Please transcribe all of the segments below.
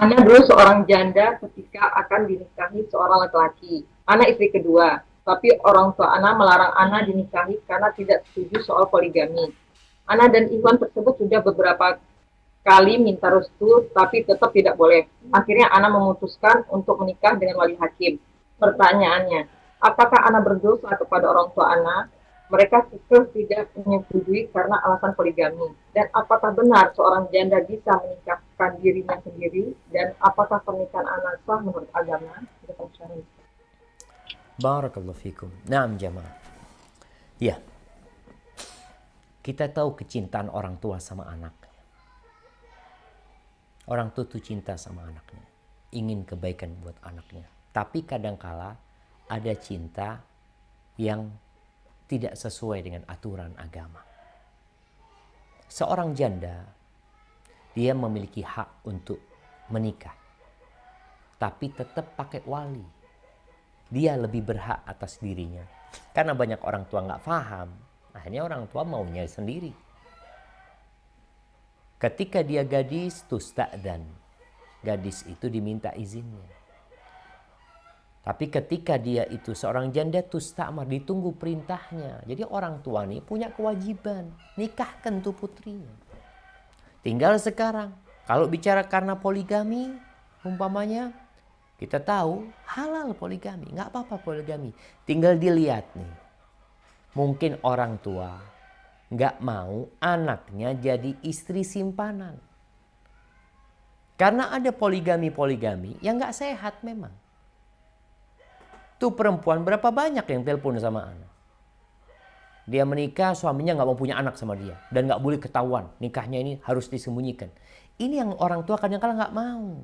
Ana dulu seorang janda ketika akan dinikahi seorang laki-laki. Ana istri kedua, tapi orang tua Ana melarang Ana dinikahi karena tidak setuju soal poligami. Ana dan Iwan tersebut sudah beberapa kali minta restu, tapi tetap tidak boleh. Akhirnya Ana memutuskan untuk menikah dengan wali hakim. Pertanyaannya, apakah Ana berdosa kepada orang tua Ana? Mereka tidak menyetujui karena alasan poligami. Dan apakah benar seorang janda bisa menikahkan dirinya sendiri? Dan apakah pernikahan Ana sah menurut agama? Barakallahu fikum. Naam jamaah. Ya, kita tahu kecintaan orang tua sama anak. Orang tua itu cinta sama anaknya, ingin kebaikan buat anaknya. Tapi kadangkala ada cinta yang tidak sesuai dengan aturan agama. Seorang janda, dia memiliki hak untuk menikah, tapi tetap pakai wali. Dia lebih berhak atas dirinya. Karena banyak orang tua nggak paham, akhirnya orang tua maunya sendiri. Ketika dia gadis, tusta'dan. Gadis itu diminta izinnya. Tapi ketika dia itu seorang janda, tusta'mar, ditunggu perintahnya. Jadi orang tua nih punya kewajiban, nikahkan tuh putrinya. Tinggal sekarang, kalau bicara karena poligami, umpamanya, kita tahu halal poligami, nggak apa-apa poligami. Tinggal dilihat nih, mungkin orang tua nggak mau anaknya jadi istri simpanan. Karena ada poligami-poligami yang nggak sehat memang. Tuh perempuan berapa banyak yang telepon sama anak. Dia menikah, suaminya nggak mau punya anak sama dia. Dan nggak boleh ketahuan, nikahnya ini harus disembunyikan. Ini yang orang tua kadang-kadang nggak mau.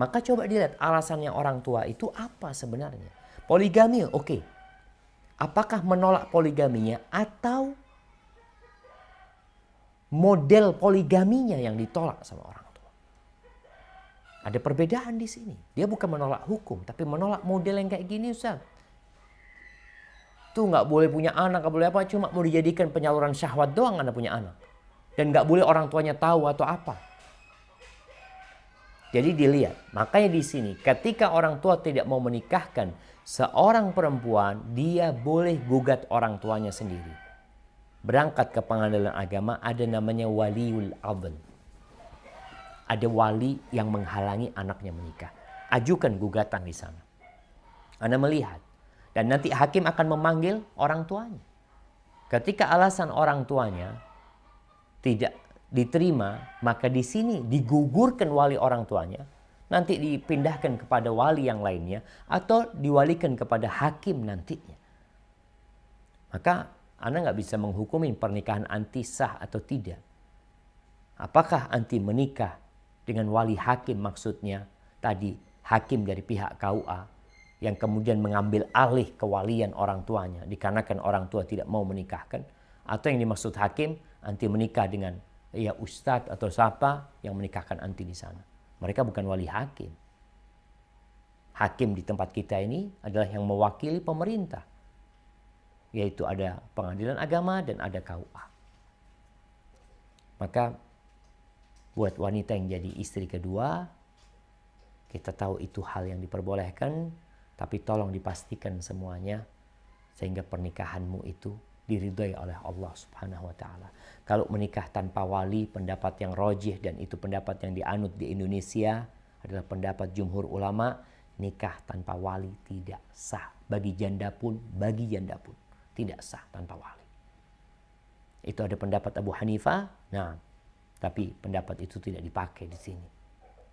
Maka coba dilihat alasannya orang tua itu apa sebenarnya. Poligami oke. Apakah menolak poligaminya atau model poligaminya yang ditolak sama orang tua? Ada perbedaan di sini. Dia bukan menolak hukum, tapi menolak model yang kayak gini, Ustaz. Tuh nggak boleh punya anak, nggak boleh apa, cuma mau dijadikan penyaluran syahwat doang Anda punya anak. Dan nggak boleh orang tuanya tahu atau apa. Jadi dilihat, makanya di sini ketika orang tua tidak mau menikahkan seorang perempuan, dia boleh gugat orang tuanya sendiri. Berangkat ke pengadilan agama, ada namanya waliul adl. Ada wali yang menghalangi anaknya menikah. Ajukan gugatan di sana. Anda melihat. Dan nanti hakim akan memanggil orang tuanya. Ketika alasan orang tuanya tidak diterima, maka di sini digugurkan wali orang tuanya. Nanti dipindahkan kepada wali yang lainnya. Atau diwalikan kepada hakim nantinya. Maka Anda nggak bisa menghukumin pernikahan anti sah atau tidak. Apakah anti menikah dengan wali hakim, maksudnya tadi hakim dari pihak KUA yang kemudian mengambil alih kewalian orang tuanya dikarenakan orang tua tidak mau menikahkan, atau yang dimaksud hakim anti menikah dengan ya ustadz atau siapa yang menikahkan anti di sana. Mereka bukan wali hakim. Hakim di tempat kita ini adalah yang mewakili pemerintah, yaitu ada pengadilan agama dan ada KUA. Maka buat wanita yang jadi istri kedua, kita tahu itu hal yang diperbolehkan, tapi tolong dipastikan semuanya sehingga pernikahanmu itu diridhai oleh Allah Subhanahu wa taala. Kalau menikah tanpa wali, pendapat yang rajih dan itu pendapat yang dianut di Indonesia adalah pendapat jumhur ulama, nikah tanpa wali tidak sah. Bagi janda pun tidak sah tanpa wali. Itu ada pendapat Abu Hanifah. Nah, tapi pendapat itu tidak dipakai di sini.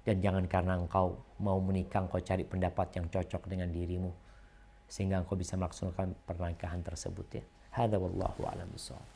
Dan jangan karena engkau mau menikah, engkau cari pendapat yang cocok dengan dirimu. Sehingga engkau bisa melaksanakan pernikahan tersebut ya. Hadza wallahu a'lam bishawab.